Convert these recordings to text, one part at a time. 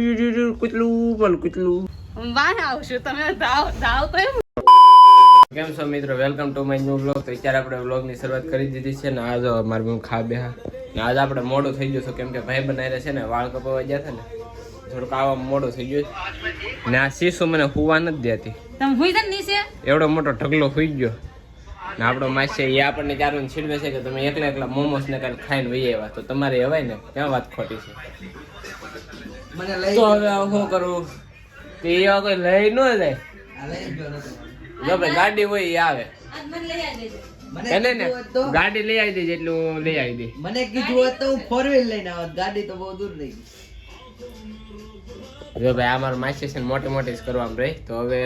કુતલું પણ કુતલું વાહ આવશું તમે ધાવ તો એમ. કેમ છો મિત્રો, welcome to my new vlog. તો અત્યારે આપણે વ્લોગની શરૂઆત કરી દીધી છે ને આજ મારી બહુ ખા બેહા ને આજ આપણે મોડું થઈ ગયું છે કેમ કે ભાઈ બનાવી છે ને વાળ કપાવા ગયા હતા ને થોડુંક આવા મોડું થઈ ગયું ને આ શીશુ મને હુવા નથી દેતી. તમે હુઈ જ નીચે એવડો મોટો ઢગલો હુઈ ગયો ને આપણો માસે એ આપણને ચારું છીડવે છે કે તમે એકલા એકલા મોમોસ ને કાંઈ ખાઈને વહી આવ્યા તો તમારે હવાય ને ક્યાં વાત ખોટી છે. તો હવે શું કરવું કે એવા કોઈ લઈ ન જાય. જો ભાઈ ગાડી હોય એ આવે એને ને ગાડી લઈ આવી દેજે એટલું લઈ આવી દે. મને કીધું હોત તો હું 4 વ્હીલ લઈને આવત, ગાડી તો બહુ દૂર રહી ગઈ. જો ભાઈ આ મારું માસ્ટર મોટી મોટી જ કરવાનું રહી તો હવે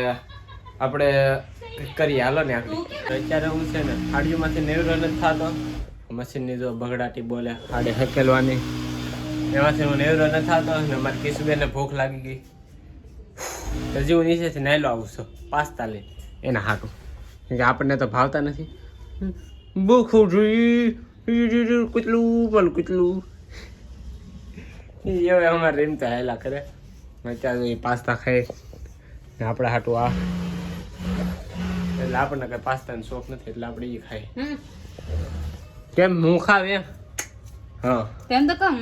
આપણે કરીએ હાલો ને આપણે. અત્યારે હું છે ને હાડીઓમાંથી નેવરો નથી થતો, મશીનની જો બગડાટી બોલે હાડી હકેલવાની એમાંથી હું નેવરો નથી થતો અને મારી કિશુબેનને ભૂખ લાગી ગઈ તો હજી હું નીચેથી નાયલો આવું છું પાસ્તા લઈને એના હાટું કેમ કે આપણને તો ભાવતા નથી. ભૂખું જોઈ કુતલું પણ કુતલું હવે અમારે રીમતા હેલા કરે. અત્યારે એ પાસ્તા ખાઈ ને આપણે હાટું આ એટલે આપણને કઈ પાસ્તાનો શોખ નથી એટલે આપણે એ ખાઈ. કેમ હું ખાવ એમ? હા તેમ તો કમ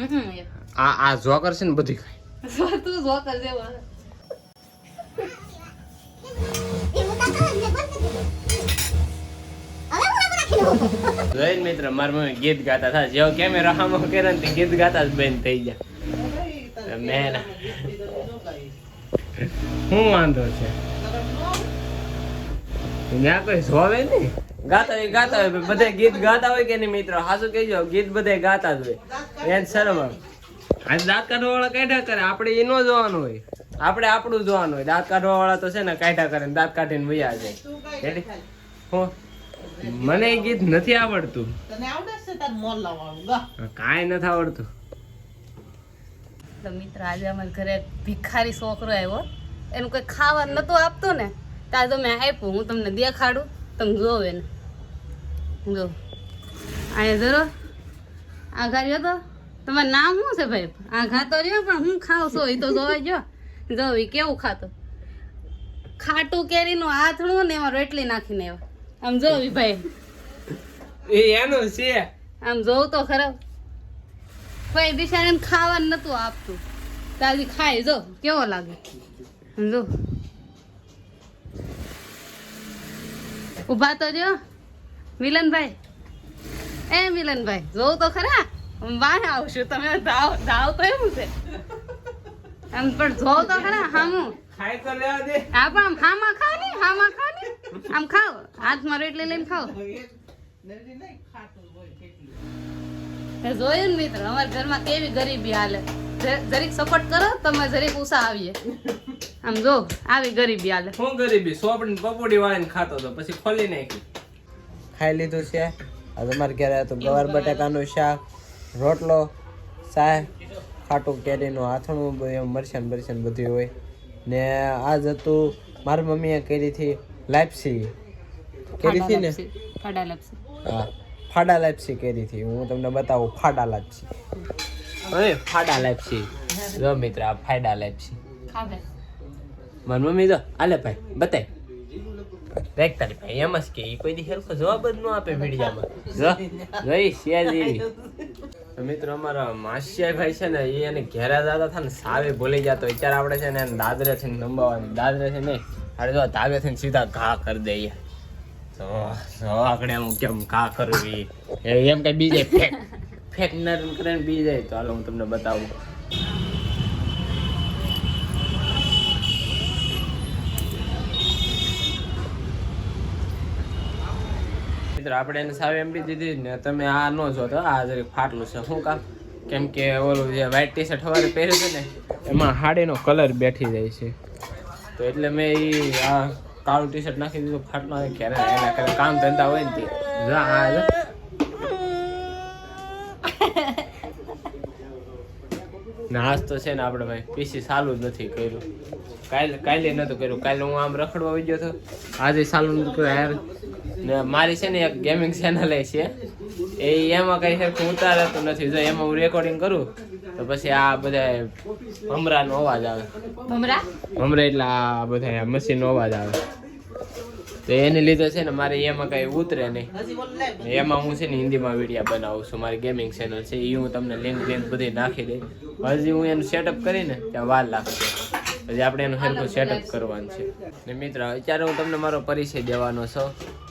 આ જોકર છે ને બધી ખાય. તું જો કરજે જોઈને મિત્ર મારી મમ્મી ગીત ગાતા હતા જેવો કેમેરા સામો કરે ને ગીત ગાતા જ બેન થઈ જાય. મેં શું વાંધો છે ત્યાં કોઈ જોવે નહીં ગાતા હોય બધા ગીત ગાતા હોય કે નહીં મિત્રો હાસુ કહેજો ગીત બધા ગાતા જ હોય એને શરમ આવે. આજે દાંત કાઢવા વાળા કાઢ્યા કરે આપણે એ ન જોવાનું હોય, આપણે આપણું જોવાનું હોય. દાંત કાઢવા વાળા તો છે ને કાઢ્યા કરે ને દાંત કાઢીને વયા જાય. હું મને એ ગીત નથી આવડતું. તને આવડે છે તાર મોર લાવવાનું ગા કાંઈ નથી આવડતું. તો મિત્ર આજે અમારા ઘરે ભિખારી છોકરો આવ્યો, એનું કોઈ ખાવા નતું આપતું ને ત્યાં તો મેં આપ્યું. હું તમને દેખાડું, તમે જોવે ને જો અહીંયા જરો આ ઘાર્યો તો તમારું નામ શું છે ભાઈ? આ ખાતો રહ્યો પણ હું ખાવ છો એ તો જોવા જો જો એ કેવું ખાતો ખાટું કેરીનું આથણું ને એમાં રોટલી નાખીને એવા આમ જો ભાઈ એ એનું છે આમ જોઉં તો ખરાબ ભાઈ બિચારાને ખાવાનું નતું આપતું તાજી ખાય જો કેવો લાગે જો ઉભા તો જો મિલનભાઈ એ મિલનભાઈ જોઉં તો ખરા વાહ આવશું તમે ધાવ તો એમ છે આમ પણ જોઉં તો ખરા હામું ખાઈ તો લેવા દે. હા પણ આમ હામાં ખાવ ને આમ ખાવ હાથમાં રોટલી લઈને ખાવ. જોયું ને મિત્ર અમારા ઘરમાં કેવી ગરીબી હાલે. જરીક સપોર્ટ કરો તમે જરીક ઉષા આવીએ. આમ જો આવી ગરીબી હાલે. શું ગરીબી સોપડી પપોડી વાળીને ખાતો તો પછી ખોલી નાખી. ખાઈ લીધું છે. આ તમારે ઘરે તો ગવાર બટાકાનું શાક, રોટલો, ચા, ખાટું કેરીનું આથણું, મરચાં બધું હોય ને આજ હતું મારી મમ્મીએ કરી હતી લાપસી કરી હતી ને ફાડા લાપસી. હા ફાડા લાપસી કરી હતી. હું તમને બતાવું ફાડા લાપસી. હવે ફાડા લાપસી જો મિત્ર આ ફાડા લાપસી ખાવે મારી મમ્મી જો આલે ભાઈ બતાય દેખ તારી ભાઈ એમ જ કે કોઈ દી હેરખો જવાબ જ ન આપે મીડિયામાં. જો જોઈ શિયાજી તો મિત્રો અમારા માસિયા ભાઈ છે ને એને ઘેરા દાદા થાય ને સાવે ભૂલી જતો અત્યારે આપણે છે ને એને દાદરે છે ને નંબાવાની દાદરે છે નહીં અરે જો ધાબે છે ને સીધા ઘા કરી દઈએ તો આકડે હું કેમ ઘા કરવી એમ કઈ બીજે ફેક નર કરીને બી જાય તો હાલો હું તમને બતાવું. આપણે એને સાવ એમ બી દીધી ને તમે આ ન જોતો આ જરીક ફાટલું છે. શું કામ? કેમ કે ઓલું જે વ્હાઈટ ટી શર્ટ સવારે પહેર્યું છે ને એમાં હાડીનો કલર બેઠી જાય છે તો એટલે મેં એ આ કાળું ટી શર્ટ નાખી દીધું ફાટલું ઘેરે એના કરે કામ ધંધા હોય ને તે નાશ તો છે ને આપણે ભાઈ પીસી ચાલુ જ નથી કર્યું. કાલે નતું કર્યું. કાલે હું આમ રખડવા આવી ગયો હતો, આજે ચાલુ નતું કર્યું યાર. ને મારી છે ને એક ગેમિંગ ચેનલ છે એ એમાં કઈ સરખું ઉતારતું નથી. જો એમાં હું રેકોર્ડિંગ કરું તો પછી આ બધા ભમરાનો અવાજ આવે. ભમરા એટલે આ બધા મશીનનો અવાજ આવે. તો એને લીધે છે ને મારે એમાં કઈ ઉતરે નહીં. એમાં હું છે ને હિન્દીમાં વિડીયો બનાવું છું. મારી ગેમિંગ ચેનલ છે એ હું તમને લિંક બધી નાખી દઈ. હજી હું એનું સેટઅપ કરીને ત્યાં વાર લાગશે. પછી આપણે એનું સરખું સેટઅપ કરવાનું છે. ને મિત્ર અત્યારે હું તમને મારો પરિચય દેવાનો છું.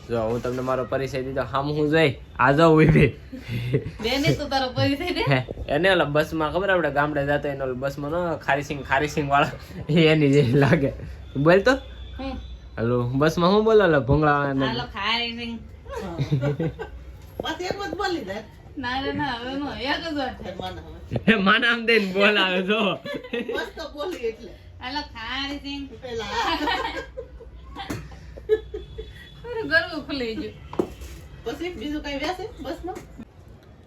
જો હું તમને મારો પરિચય દીધો હામ હું જઈ આ જાઉં ઉભી એને ઓલા બસમાં ખબર આપણે ગામડે જતો એને ઓલા બસમાં નો ખારીસિંગ વાળા એની જેવી લાગે. બોલતો હલો બસમાં હું બોલો ભૂંગળા માનામ દઈને બોલાવે જો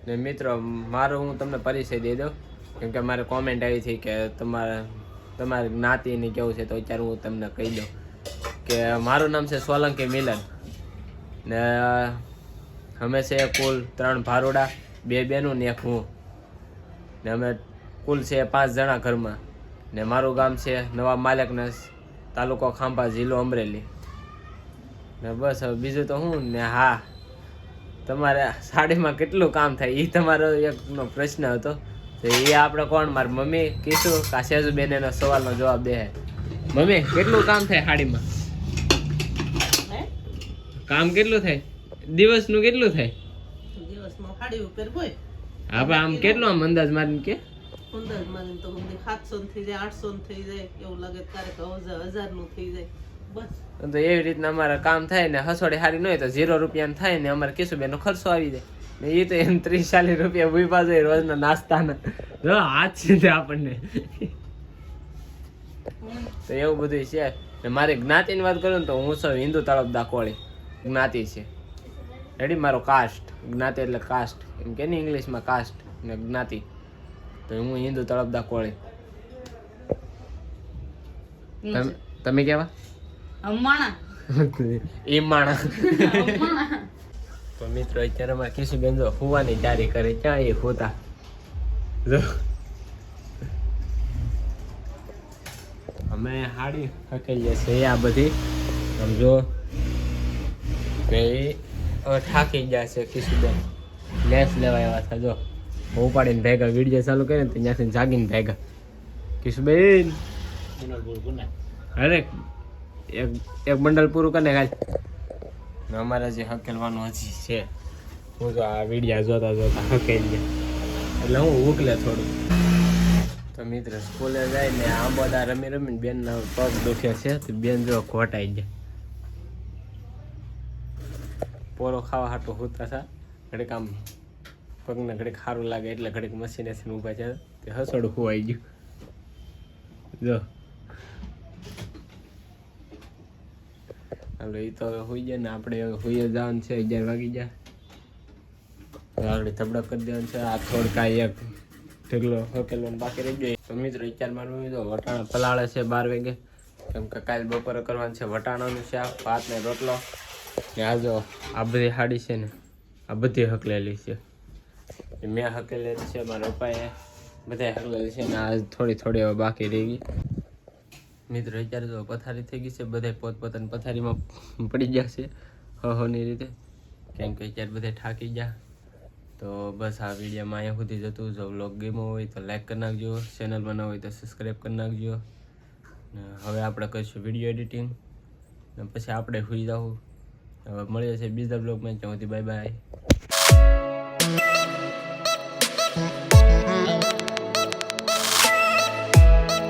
ને મિત્રો મારો હું તમને પરિચય દઈ દઉં કેમ કે મારે કોમેન્ટ આવી હતી કે તમારી જ્ઞાતિની કેવું છે તો અત્યારે હું તમને કહી દઉં કે મારું નામ છે સોલંકી મિલન ને અમે છે કુલ 3 ભારોડા 2 બહેનો ને 1 હું ને અમે કુલ છે 5 જણા ઘરમાં ને મારું ગામ છે નવા માલિકનસ તાલુકો ખાંભા જિલ્લો અમરેલી ને બસ હવે બીજું તો હું ને હા તમારે સાડીમાં કેટલું કામ થાય એ તમારો એકનો પ્રશ્ન હતો તો એ આપણે કોણ મારી મમ્મી કીધું કે સેજુબેન એનો સવાલનો જવાબ દે. મમ્મી કેટલું કામ થાય સાડીમાં? કામ કેટલું થાય દિવસનું કેટલું થાય? દિવસમાં સાડી ઉપર હોય આપણે આમ કેટલું આમ અંદાજ મારીને કે અંદાજ મારીને તો 700 થઈ જાય 800 થઈ જાય એવું લાગે ક્યારેક 1000 નું થઈ જાય બસ. તો એવી રીતના અમારે કામ થાય ને હસોડી સારી ન હોય તો 0 રૂપિયાનું થાય ને અમારે કિશુબેનનો ખર્ચો આવી જાય ને એ તો એમ 30-40 રૂપિયા ઉભા જાય રોજના નાસ્તાના જો હાથ સીધે આપણને તો એવું બધું છે. ને મારી જ્ઞાતિની વાત કરું ને તો હું છું હિન્દુ તળપદા કોળી જ્ઞાતિ છે રેડી. મારો કાસ્ટ જ્ઞાતિ એટલે કાસ્ટ એમ કે ને ઇંગ્લિશમાં કાસ્ટ ને જ્ઞાતિ તો હું હિન્દુ તળપદા કોળી. તમે કેવા? ઈ માણા. તો મિત્રો અત્યારે અમારે કિશુબેન જો હુવાની તૈયારી કરે ક્યાં એ હોતા જો અમે હાડી હકેલીએ છે આ બધી સમજો હવે થાકી ગયા છે કિશુબેન લેસ લેવા આવ્યા હતા જો ઉપાડીને ભેગા વિડીયો ચાલુ કરે ને તો ત્યાંથી જાગીને ભેગા કિશુબેન અરે એક બંડલ પૂરું કરીને ખાલી અમારે જે હકેલવાનું હજી છે હું તો આ વિડીયા જોતા હકેલી એટલે હું ઉકલે થોડું. તો મિત્ર સ્કૂલે જાય ને આંબોદા રમીને બેનના પગ દુખે છે તો બેન જો ઘોટાઈ જાય પોરો ખાવા હાટું હોતા હતા ઘડીક આમ પગને ઘડીક સારું લાગે એટલે ઘડીક મશીને ઊભા છે તે હસોડું ખોવાઈ ગયું જો હવે એ તો હોઈ જાય ને આપણે હોઈ જવાનું છે 11 વાગી જાય આગળ ધબડક કરી દેવાનું છે. આ થોડકા એક ઢગલો હકેલવાનો બાકી રહી જાય. તો મિત્રો 4 મારવું તો વટાણા પલાળે છે 12 વાગે કેમ કે કાલે બપોરે કરવાનું છે વટાણાનું શાક ભાત ને રોટલો ને આ જો આ બધી હાડી છે ને આ બધી હકલેલી છે મેં હકેલેલી છે મારા પપ્પાએ બધા હકલેલી છે ને આ થોડી હવે બાકી રહી ગઈ. મિત્રો અત્યારે તો પથારી થઈ ગઈ છે બધા પોતપોતાની પથારીમાં પડી ગયા છે હોની રીતે કેમ કે અત્યારે બધા થાકી ગયા. તો બસ આ વિડીયોમાં અહીંયા સુધી જતું જો વ્લોગ ગમ્યો હોય તો લાઈક કરી નાખજો, ચેનલમાં ન હોય તો સબસ્ક્રાઈબ કરી નાખજો. ને હવે આપણે કરીશું વિડીયો એડિટિંગ ને પછી આપણે સુઈ જાઉં. હવે મળીએ છીએ બીજા બ્લોગમાં ત્યાં સુધી બાય બાય.